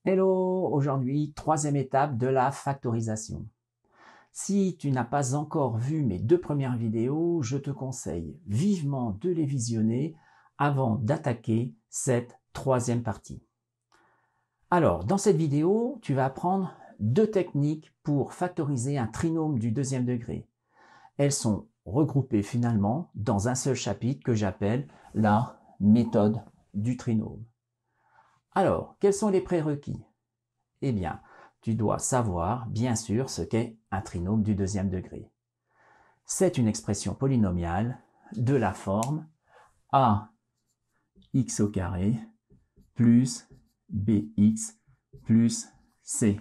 Hello, aujourd'hui, troisième étape de la factorisation. Si tu n'as pas encore vu mes deux premières vidéos, je te conseille vivement de les visionner avant d'attaquer cette troisième partie. Alors, dans cette vidéo, tu vas apprendre deux techniques pour factoriser un trinôme du deuxième degré. Elles sont regroupées finalement dans un seul chapitre que j'appelle la méthode du trinôme. Alors, quels sont les prérequis? Eh bien, tu dois savoir, bien sûr, ce qu'est un trinôme du deuxième degré. C'est une expression polynomiale de la forme ax au carré plus bx plus c,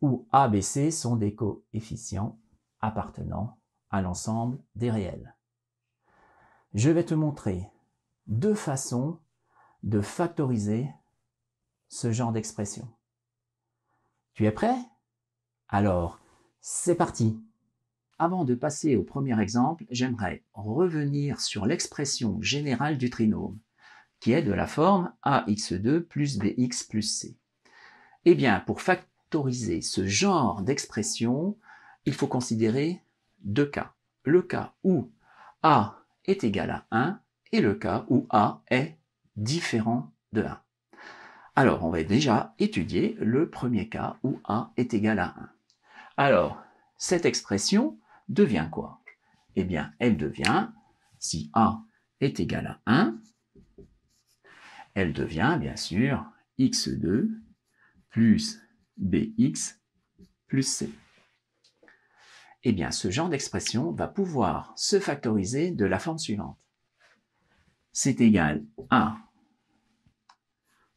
où a, b, c sont des coefficients appartenant à l'ensemble des réels. Je vais te montrer deux façons de factoriser ce genre d'expression. Tu es prêt? Alors, c'est parti! Avant de passer au premier exemple, j'aimerais revenir sur l'expression générale du trinôme, qui est de la forme ax2 plus bx plus c. Eh bien, pour factoriser ce genre d'expression, il faut considérer deux cas. Le cas où a est égal à 1 et le cas où a est différent de 1. Alors, on va déjà étudier le premier cas où a est égal à 1. Alors, cette expression devient quoi? Eh bien, elle devient, si a est égal à 1, elle devient, bien sûr, x2 plus bx plus c. Eh bien, ce genre d'expression va pouvoir se factoriser de la forme suivante. C'est égal à,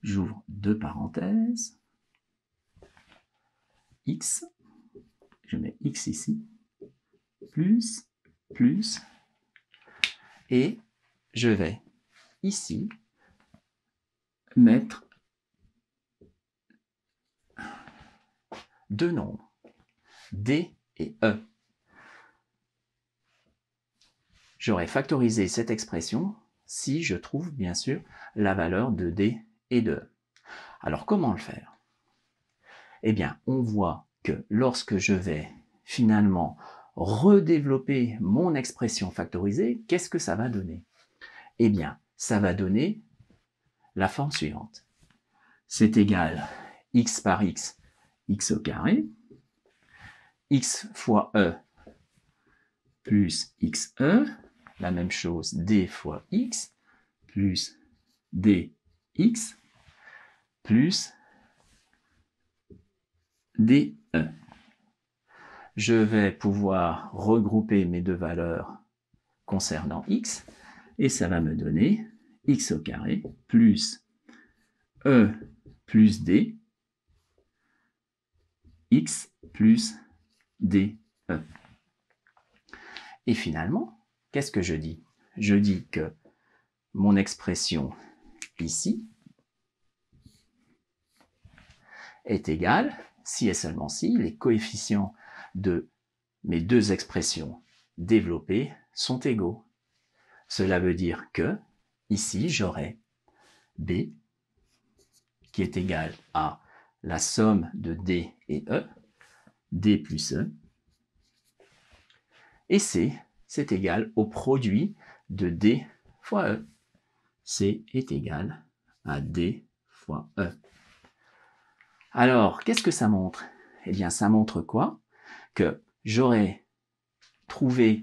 j'ouvre deux parenthèses, x, je mets x ici, plus, et je vais ici mettre deux nombres, d et e. J'aurais factorisé cette expression si je trouve bien sûr la valeur de d et de e. Alors comment le faire? Eh bien, on voit que lorsque je vais finalement redévelopper mon expression factorisée, qu'est-ce que ça va donner? Eh bien, ça va donner la forme suivante. C'est égal x par x, x au carré, x fois e plus xe, la même chose, d fois x, plus dx, plus de. Je vais pouvoir regrouper mes deux valeurs concernant x, et ça va me donner x au carré plus e plus d, x plus de. Et finalement, qu'est-ce que je dis? Je dis que mon expression ici est égale, si et seulement si, les coefficients de mes deux expressions développées sont égaux. Cela veut dire que, ici, j'aurai b qui est égal à la somme de d et e, d plus e, et c, c'est égal au produit de d fois e. C est égal à d fois e. Alors, qu'est-ce que ça montre? Eh bien, ça montre quoi? Que j'aurais trouvé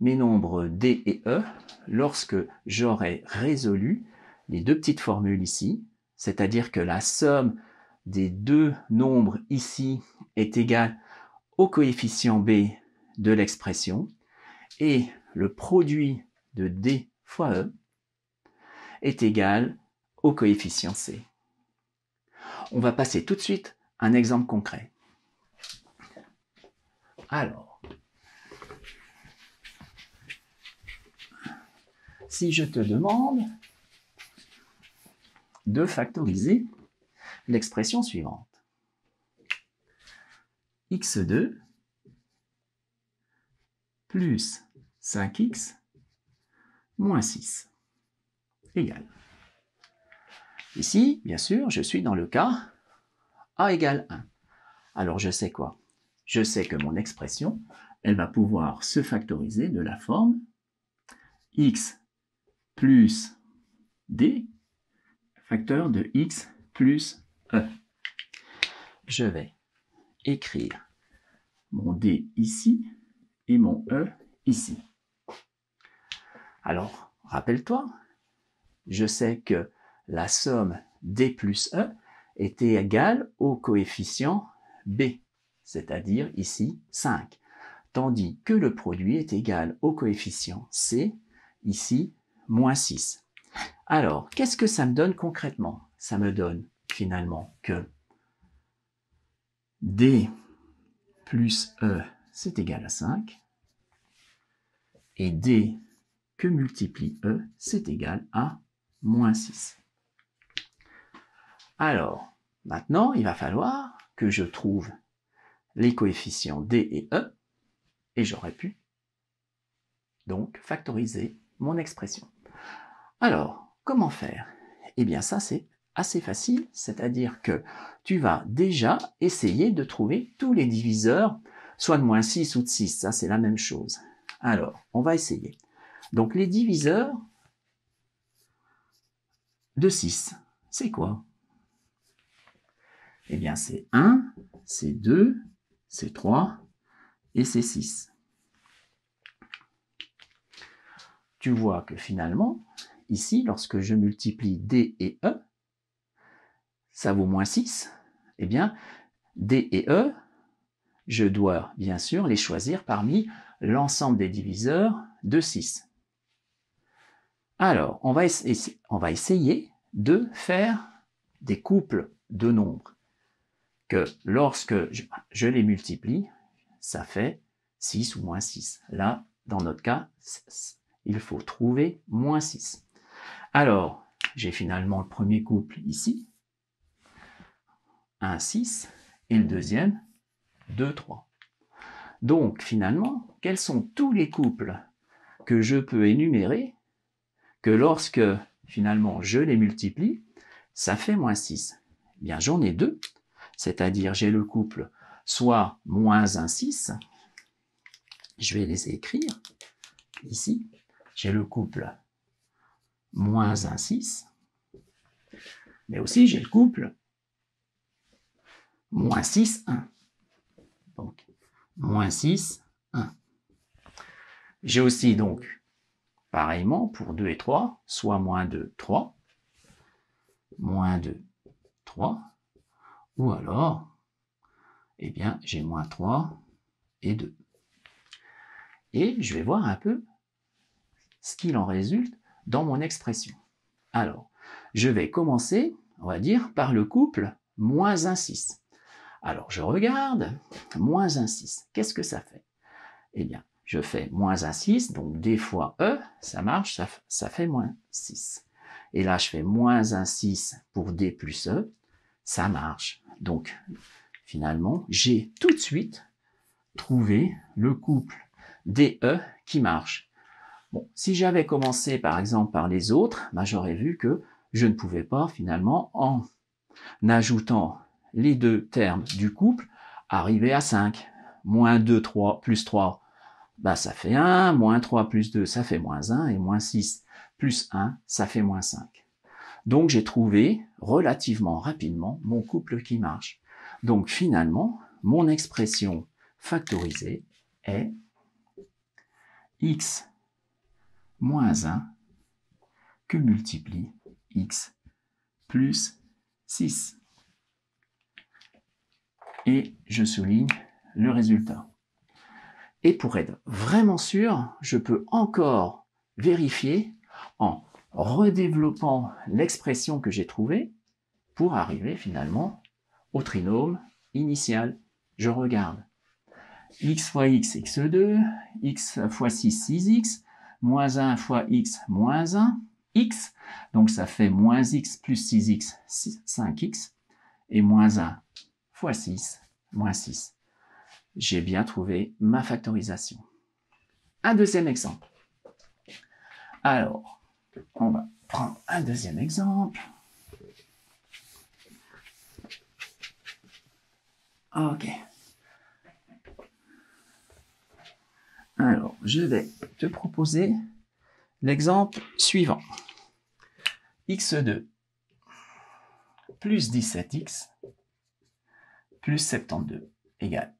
mes nombres d et e lorsque j'aurais résolu les deux petites formules ici, c'est-à-dire que la somme des deux nombres ici est égale au coefficient b de l'expression et le produit de d fois e est égal au coefficient c. On va passer tout de suite à un exemple concret. Alors, si je te demande de factoriser l'expression suivante. x2 plus 5x moins 6 égale. Ici, bien sûr, je suis dans le cas a égale 1. Alors je sais quoi? Je sais que mon expression, elle va pouvoir se factoriser de la forme x plus d, facteur de x plus e. Je vais écrire mon d ici et mon e ici. Alors, rappelle-toi, je sais que la somme d plus e était égale au coefficient b, c'est-à-dire ici 5, tandis que le produit est égal au coefficient c, ici moins 6. Alors, qu'est-ce que ça me donne concrètement? Ça me donne finalement que d plus e, c'est égal à 5, et d que multiplie e, c'est égal à moins 6. Alors, maintenant, il va falloir que je trouve les coefficients d et e, et j'aurais pu donc factoriser mon expression. Alors, comment faire? Eh bien, ça, c'est assez facile, c'est-à-dire que tu vas déjà essayer de trouver tous les diviseurs, soit de moins 6 ou de 6, ça c'est la même chose. Alors, on va essayer. Donc, les diviseurs de 6, c'est quoi? Eh bien, c'est 1, c'est 2, c'est 3 et c'est 6. Tu vois que finalement, ici, lorsque je multiplie d et e, ça vaut moins 6. Eh bien, d et e, je dois bien sûr les choisir parmi l'ensemble des diviseurs de 6. Alors, on va essayer de faire des couples de nombres que lorsque je les multiplie, ça fait 6 ou moins 6. Là, dans notre cas, il faut trouver moins 6. Alors, j'ai finalement le premier couple ici, 1, 6, et le deuxième, 2, 3. Donc, finalement, quels sont tous les couples que je peux énumérer que lorsque, finalement, je les multiplie, ça fait moins 6? Eh bien, j'en ai deux, c'est-à-dire j'ai le couple soit moins 1, 6, je vais les écrire ici, j'ai le couple moins 1, 6, mais aussi j'ai le couple moins 6, 1. Donc, moins 6, 1. J'ai aussi donc, pareillement, pour 2 et 3, soit moins 2, 3, moins 2, 3, ou alors, eh bien, j'ai moins 3 et 2. Et je vais voir un peu ce qu'il en résulte dans mon expression. Alors, je vais commencer, on va dire, par le couple moins 1, 6. Alors, je regarde, moins 1, 6. Qu'est-ce que ça fait? Eh bien, je fais moins 1, 6, donc d fois e, ça marche, ça fait moins 6. Et là, je fais moins 1, 6 pour d plus e, ça marche. Donc, finalement, j'ai tout de suite trouvé le couple DE qui marche. Bon, si j'avais commencé par exemple par les autres, ben, j'aurais vu que je ne pouvais pas finalement, en ajoutant les deux termes du couple, arriver à 5. Moins 2, 3, plus 3, ben, ça fait 1, moins 3 plus 2, ça fait moins 1, et moins 6 plus 1, ça fait moins 5. Donc j'ai trouvé relativement rapidement mon couple qui marche. Donc finalement, mon expression factorisée est x moins 1 que multiplie x plus 6. Et je souligne le résultat. Et pour être vraiment sûr, je peux encore vérifier en redéveloppant l'expression que j'ai trouvée pour arriver finalement au trinôme initial. Je regarde. X fois x, x2, x fois 6, 6x, moins 1 fois x, moins 1, x, donc ça fait moins x plus 6x, 5x, et moins 1 fois 6, moins 6. J'ai bien trouvé ma factorisation. Un deuxième exemple. Alors, on va prendre un deuxième exemple. Ok. Alors, je vais te proposer l'exemple suivant. x2 plus 17x plus 72 égale.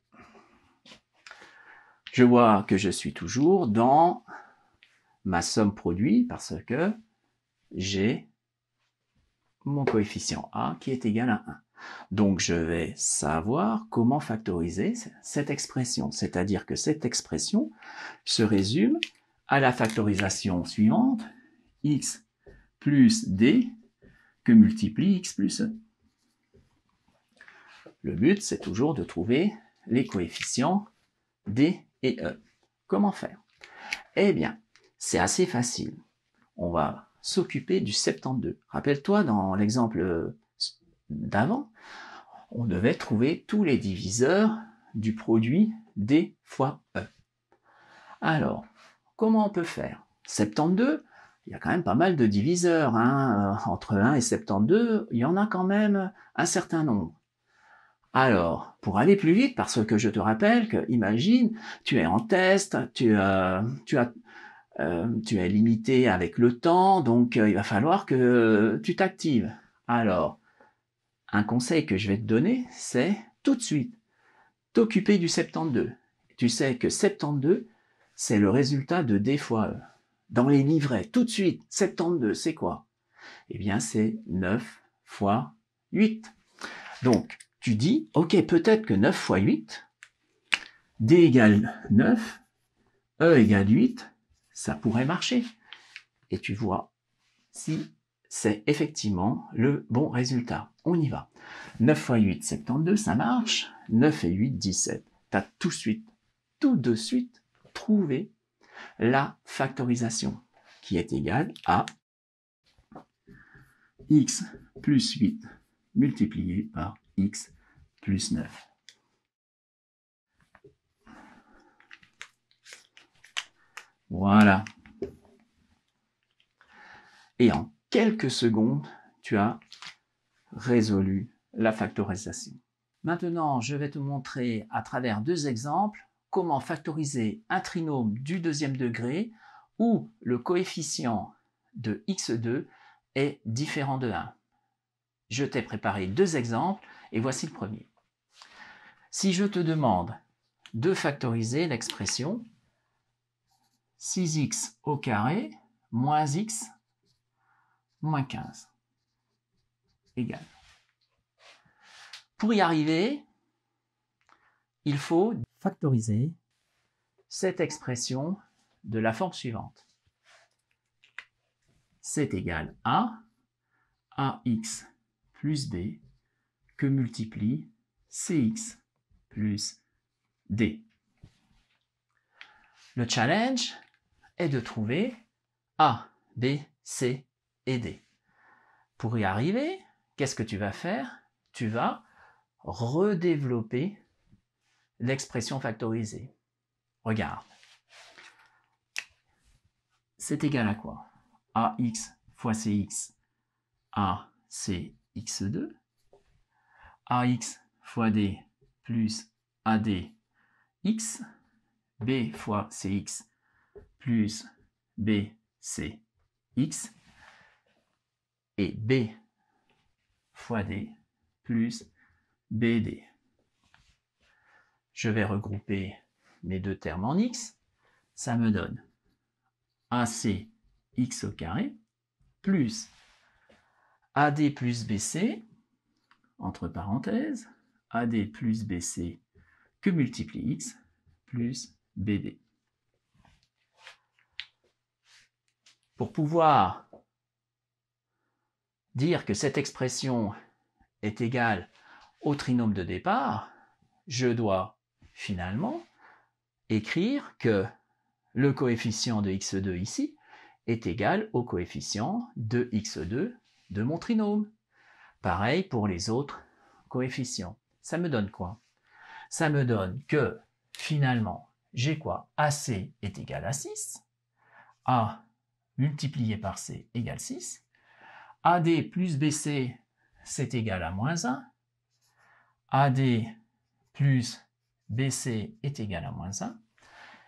Je vois que je suis toujours dans ma somme produit parce que j'ai mon coefficient a qui est égal à 1. Donc, je vais savoir comment factoriser cette expression. C'est-à-dire que cette expression se résume à la factorisation suivante, x plus d que multiplie x plus e. Le but, c'est toujours de trouver les coefficients d et e. Comment faire? Eh bien, c'est assez facile. On va s'occuper du 72. Rappelle-toi, dans l'exemple d'avant, on devait trouver tous les diviseurs du produit D fois E. Alors, comment on peut faire? 72, il y a quand même pas mal de diviseurs. Entre 1 et 72, il y en a quand même un certain nombre. Alors, pour aller plus vite, parce que je te rappelle que, imagine, tu es en test, tu es limité avec le temps, donc il va falloir que tu t'actives. Alors, un conseil que je vais te donner, c'est tout de suite t'occuper du 72. Tu sais que 72, c'est le résultat de D fois E. Dans les livrets, tout de suite, 72, c'est quoi? Eh bien, c'est 9 fois 8. Donc, tu dis, ok, peut-être que 9 fois 8, D égale 9, E égale 8, ça pourrait marcher. Et tu vois si c'est effectivement le bon résultat. On y va. 9 fois 8, 72, ça marche. 9 et 8, 17. Tu as tout de suite trouvé la factorisation qui est égale à x plus 8 multiplié par x plus 9. Voilà. Et en quelques secondes, tu as résolu la factorisation. Maintenant, je vais te montrer à travers deux exemples comment factoriser un trinôme du deuxième degré où le coefficient de x2 est différent de 1. Je t'ai préparé deux exemples et voici le premier. Si je te demande de factoriser l'expression 6x au carré moins x moins 15 égale. Pour y arriver, il faut factoriser cette expression de la forme suivante. C'est égal à ax plus b que multiplie cx plus d. Le challenge est de trouver a, b, c et d. Pour y arriver, qu'est-ce que tu vas faire? Tu vas redévelopper l'expression factorisée. Regarde. C'est égal à quoi? ax fois cx, a, c, x2. ax fois d plus ad, x. b fois cx plus b, c, x. Et b fois d plus bd. Je vais regrouper mes deux termes en x. Ça me donne ac x au carré plus ad plus bc, entre parenthèses, ad plus bc que multiplie x plus bd. Pour pouvoir dire que cette expression est égale au trinôme de départ, je dois finalement écrire que le coefficient de x2 ici est égal au coefficient de x2 de mon trinôme. Pareil pour les autres coefficients. Ça me donne quoi? Ça me donne que finalement, j'ai quoi? AC est égal à 6. A multiplié par C égale 6. AD plus BC, c'est égal à moins 1. AD plus BC est égal à moins 1.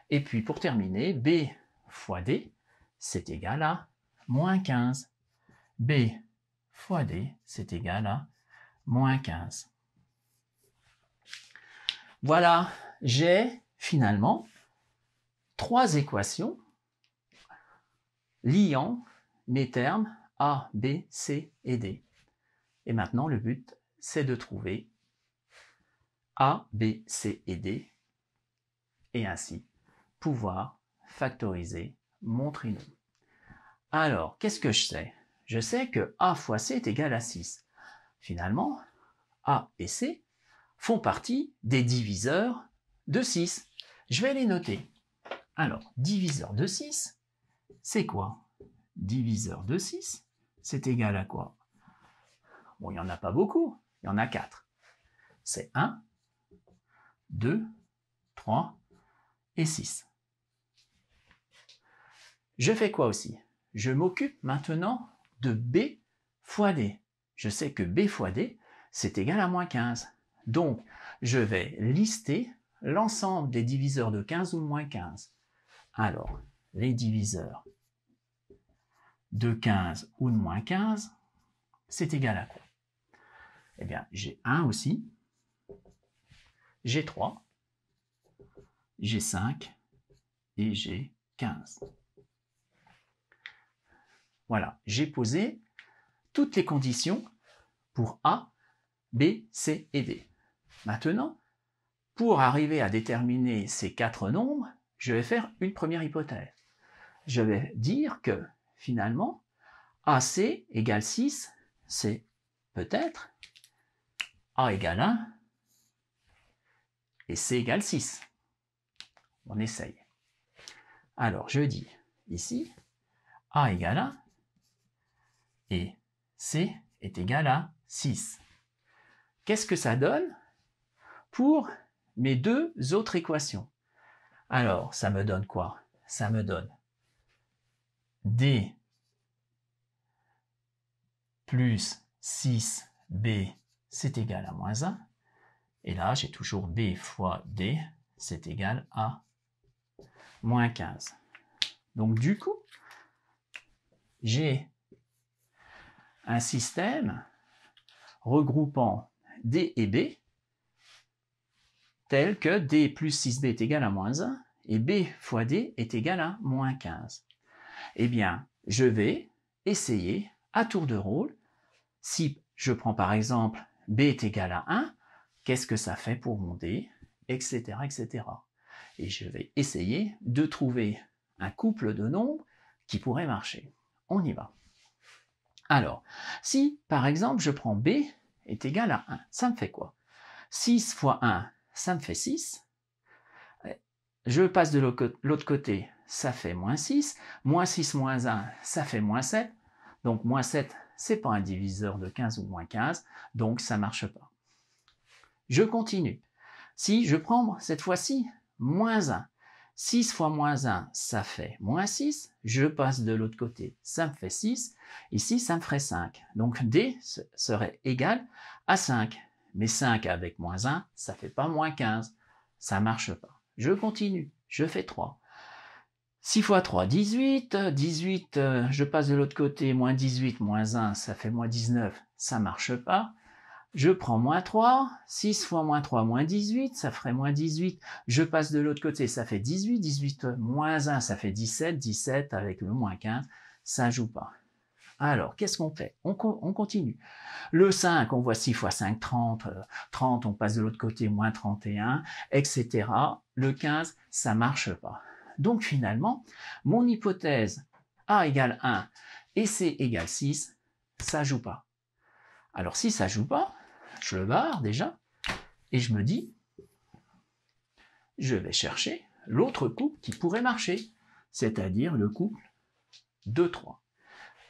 Et puis pour terminer, B fois D, c'est égal à moins 15. B fois D, c'est égal à moins 15. Voilà, j'ai finalement 3 équations liant mes termes A, B, C et D. Et maintenant, le but, c'est de trouver A, B, C et D, et ainsi pouvoir factoriser mon trinôme. Alors, qu'est-ce que je sais? Je sais que A fois C est égal à 6. Finalement, A et C font partie des diviseurs de 6. Je vais les noter. Alors, diviseur de 6, c'est quoi? Diviseur de 6, c'est égal à quoi? Bon, il n'y en a pas beaucoup, il y en a 4. C'est 1, 2, 3 et 6. Je fais quoi aussi? Je m'occupe maintenant de B fois D. Je sais que B fois D, c'est égal à moins 15. Donc, je vais lister l'ensemble des diviseurs de 15 ou de moins 15. Alors, les diviseurs de 15 ou de moins 15, c'est égal à quoi? Eh bien, j'ai 1 aussi, j'ai 3, j'ai 5 et j'ai 15. Voilà, j'ai posé toutes les conditions pour A, B, C et D. Maintenant, pour arriver à déterminer ces 4 nombres, je vais faire une première hypothèse. Je vais dire que, finalement, AC égale 6, c'est peut-être A égale 1 et C égale 6. On essaye. Alors, je dis ici, A égale 1 et C est égal à 6. Qu'est-ce que ça donne pour mes deux autres équations? Alors, ça me donne quoi? Ça me donne D plus 6B, c'est égal à moins 1. Et là, j'ai toujours B fois D, c'est égal à moins 15. Donc, du coup, j'ai un système regroupant D et B tel que D plus 6B est égal à moins 1 et B fois D est égal à moins 15. Eh bien, je vais essayer à tour de rôle, si je prends par exemple B est égal à 1, qu'est-ce que ça fait pour mon D, etc., etc. Et je vais essayer de trouver un couple de nombres qui pourrait marcher. On y va. Alors, si par exemple je prends B est égal à 1, ça me fait quoi? 6 fois 1, ça me fait 6. Je passe de l'autre côté, ça fait moins 6. Moins 6 moins 1, ça fait moins 7. Donc moins 7, c'est pas un diviseur de 15 ou moins 15, donc ça marche pas. Je continue. Si je prends cette fois-ci moins 1, 6 fois moins 1, ça fait moins 6. Je passe de l'autre côté, ça me fait 6. Ici, ça me ferait 5. Donc D serait égal à 5. Mais 5 avec moins 1, ça fait pas moins 15. Ça marche pas. Je continue. Je fais 3. 6 fois 3, 18. 18, je passe de l'autre côté, moins 18, moins 1, ça fait moins 19. Ça marche pas. Je prends moins 3, 6 fois moins 3, moins 18, ça ferait moins 18. Je passe de l'autre côté, ça fait 18, 18 moins 1, ça fait 17, 17 avec le moins 15, ça joue pas. Alors, qu'est-ce qu'on fait? On continue. Le 5, on voit 6 fois 5, 30, 30, on passe de l'autre côté, moins 31, etc. Le 15, ça marche pas. Donc finalement, mon hypothèse A égale 1 et C égale 6, ça joue pas. Alors si ça joue pas, je le barre déjà, et je me dis, je vais chercher l'autre couple qui pourrait marcher, c'est-à-dire le couple 2, 3.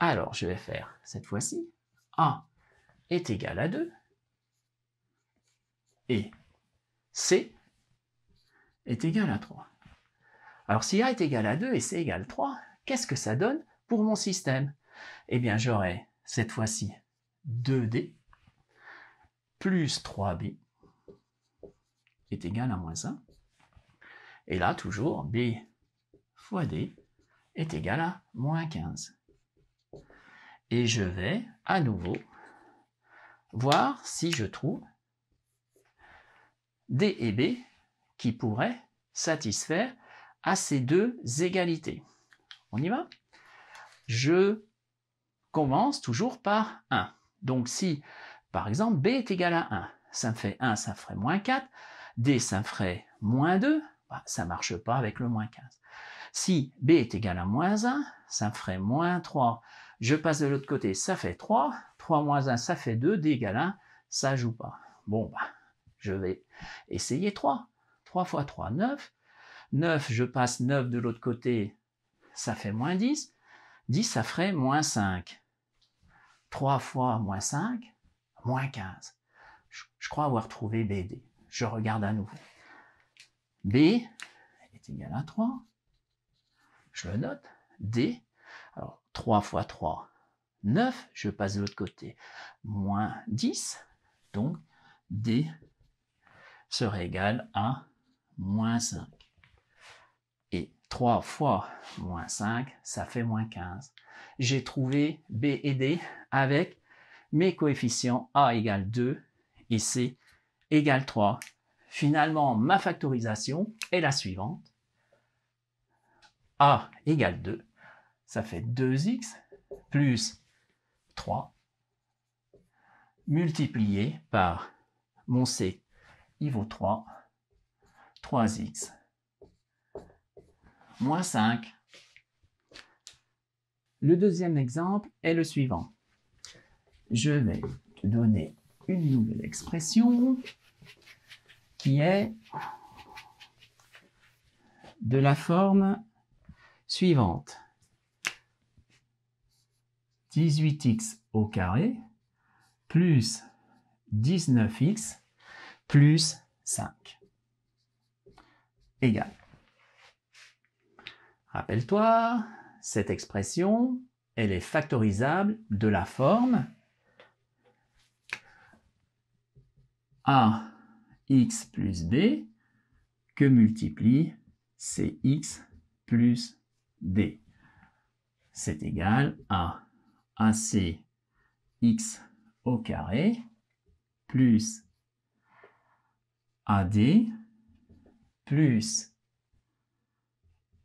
Alors je vais faire cette fois-ci, A est égal à 2, et C est égal à 3. Alors si A est égal à 2 et C égale 3, qu'est-ce que ça donne pour mon système? Eh bien j'aurai cette fois-ci 2D plus 3B est égal à moins 1. Et là, toujours, B fois D est égal à moins 15. Et je vais, à nouveau, voir si je trouve D et B qui pourraient satisfaire à ces deux égalités. On y va? Je commence toujours par 1. Donc si, par exemple, B est égal à 1, ça me fait 1, ça ferait moins 4, D, ça me ferait moins 2, ça ne marche pas avec le moins 15. Si B est égal à moins 1, ça me ferait moins 3. Je passe de l'autre côté, ça fait 3. 3 moins 1, ça fait 2. D égale 1, ça ne joue pas. Bon, je vais essayer 3. 3 fois 3, 9. 9, je passe 9 de l'autre côté, ça fait moins 10. 10, ça ferait moins 5. 3 fois moins 5, moins 15. Je crois avoir trouvé BD. Je regarde à nouveau. B est égal à 3. Je le note. D, alors 3 fois 3, 9. Je passe de l'autre côté. Moins 10. Donc, D serait égal à moins 5. Et 3 fois moins 5, ça fait moins 15. J'ai trouvé B et D avec mes coefficients A égale 2 et C égale 3. Finalement, ma factorisation est la suivante. A égale 2, ça fait 2x plus 3 multiplié par mon C, il vaut 3, 3x moins 5. Le deuxième exemple est le suivant. Je vais te donner une nouvelle expression qui est de la forme suivante. 18x au carré plus 19x plus 5 égale. Rappelle-toi, cette expression, elle est factorisable de la forme ax plus b que multiplie cx plus d. C'est égal à ac x au carré plus ad plus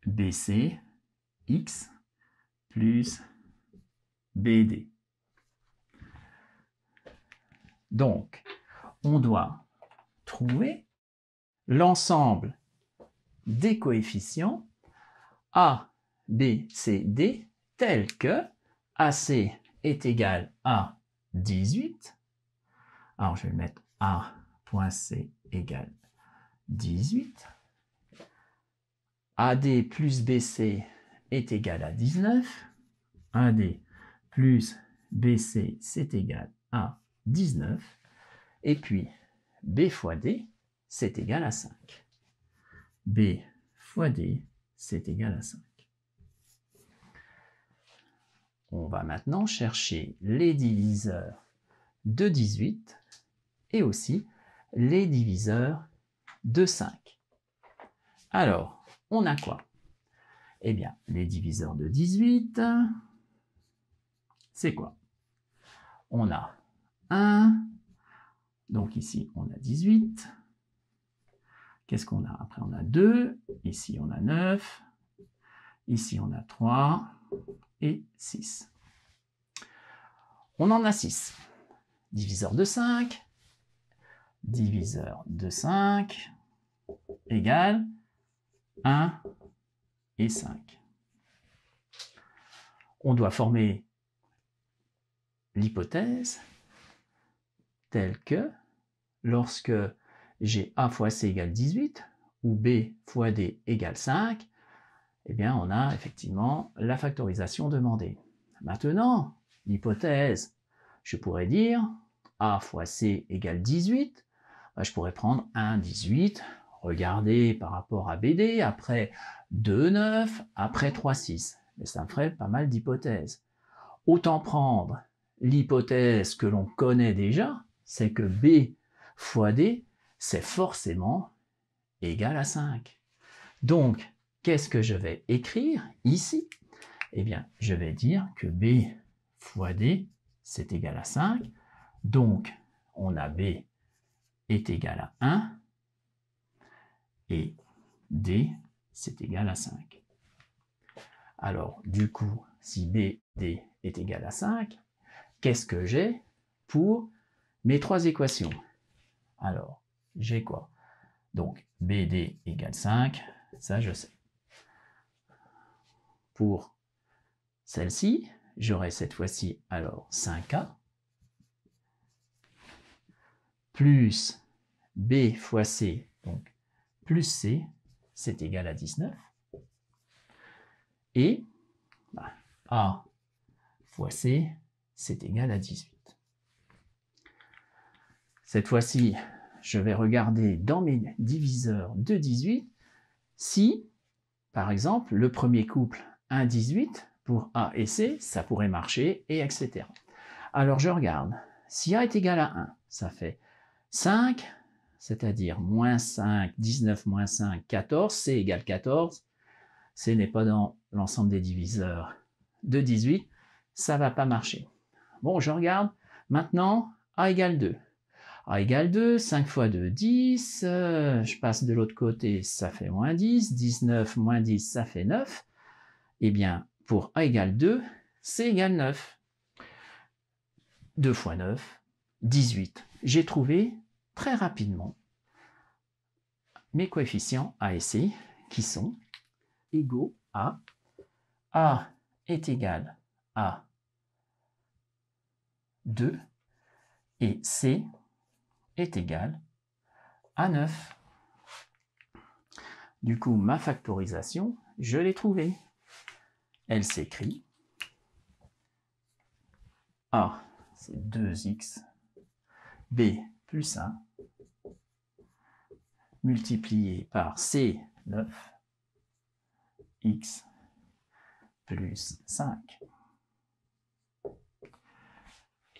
bc x plus bd. Donc, on doit trouver l'ensemble des coefficients A, B, C, D tels que AC est égal à 18. Alors, je vais mettre A.C égale 18. AD plus BC est égal à 19. AD plus BC, c'est égal à 19. Et puis, B fois D, c'est égal à 5. B fois D, c'est égal à 5. On va maintenant chercher les diviseurs de 18 et aussi les diviseurs de 5. Alors, on a quoi? Eh bien, les diviseurs de 18, c'est quoi? On a 1, donc ici on a 18. Qu'est-ce qu'on a? Après on a 2, ici on a 9, ici on a 3 et 6. On en a 6. Diviseur de 5, diviseur de 5 égale 1 et 5. On doit former l'hypothèse telle que lorsque j'ai A fois C égale 18 ou B fois D égale 5, eh bien on a effectivement la factorisation demandée. Maintenant, l'hypothèse, je pourrais dire A fois C égale 18, je pourrais prendre 1, 18, regarder par rapport à BD, après 2, 9, après 3, 6. Mais ça me ferait pas mal d'hypothèses. Autant prendre l'hypothèse que l'on connaît déjà, c'est que B fois D, c'est forcément égale à 5. Donc, qu'est-ce que je vais écrire ici? Eh bien, je vais dire que B fois D, c'est égal à 5. Donc, on a B est égal à 1 et D, c'est égal à 5. Alors, du coup, si BD est égal à 5, qu'est-ce que j'ai pour mes trois équations? Alors, j'ai quoi? Donc, BD égale 5, ça je sais. Pour celle-ci, j'aurai cette fois-ci alors 5A plus B fois C, donc plus C, c'est égal à 19. Et A fois C, c'est égal à 18. Cette fois-ci, je vais regarder dans mes diviseurs de 18 si, par exemple, le premier couple 1, 18 pour A et C, ça pourrait marcher, et etc. Alors je regarde. Si A est égal à 1, ça fait 5, c'est-à-dire moins 5, 19 moins 5, 14, C égale 14. C n'est pas dans l'ensemble des diviseurs de 18, ça ne va pas marcher. Bon, je regarde. Maintenant, A égale 2. A égale 2, 5 fois 2, 10. Je passe de l'autre côté, ça fait moins 10. 19 moins 10, ça fait 9. Eh bien, pour A égale 2, C égale 9. 2 fois 9, 18. J'ai trouvé très rapidement mes coefficients A et C qui sont égaux à A est égal à 2 et C est égal à 9. Du coup, ma factorisation, je l'ai trouvée. Elle s'écrit A, c'est 2x, B plus 1, multiplié par C, 9, x plus 5.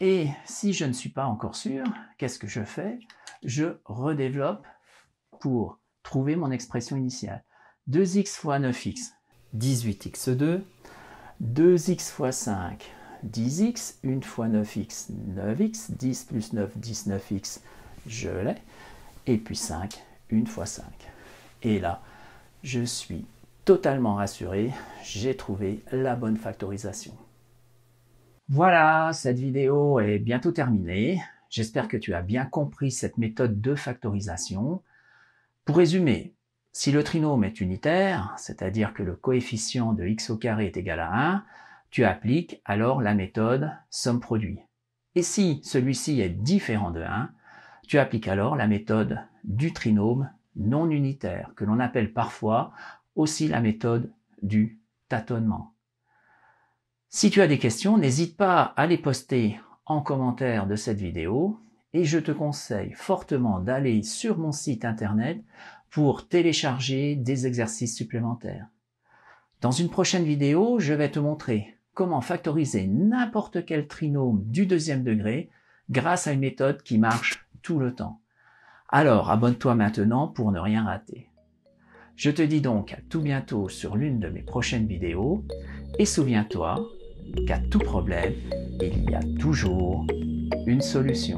Et si je ne suis pas encore sûr, qu'est-ce que je fais? Je redéveloppe pour trouver mon expression initiale. 2x fois 9x, 18x2, 2x fois 5, 10x, 1 fois 9x, 9x, 10 plus 9, 19x, je l'ai, et puis 5, 1 fois 5. Et là, je suis totalement rassuré, j'ai trouvé la bonne factorisation. Voilà, cette vidéo est bientôt terminée. J'espère que tu as bien compris cette méthode de factorisation. Pour résumer, si le trinôme est unitaire, c'est-à-dire que le coefficient de x au carré est égal à 1, tu appliques alors la méthode somme-produit. Et si celui-ci est différent de 1, tu appliques alors la méthode du trinôme non unitaire, que l'on appelle parfois aussi la méthode du tâtonnement. Si tu as des questions, n'hésite pas à les poster en commentaire de cette vidéo et je te conseille fortement d'aller sur mon site internet pour télécharger des exercices supplémentaires. Dans une prochaine vidéo, je vais te montrer comment factoriser n'importe quel trinôme du deuxième degré grâce à une méthode qui marche tout le temps. Alors, abonne-toi maintenant pour ne rien rater. Je te dis donc à tout bientôt sur l'une de mes prochaines vidéos et souviens-toi qu'à tout problème, il y a toujours une solution.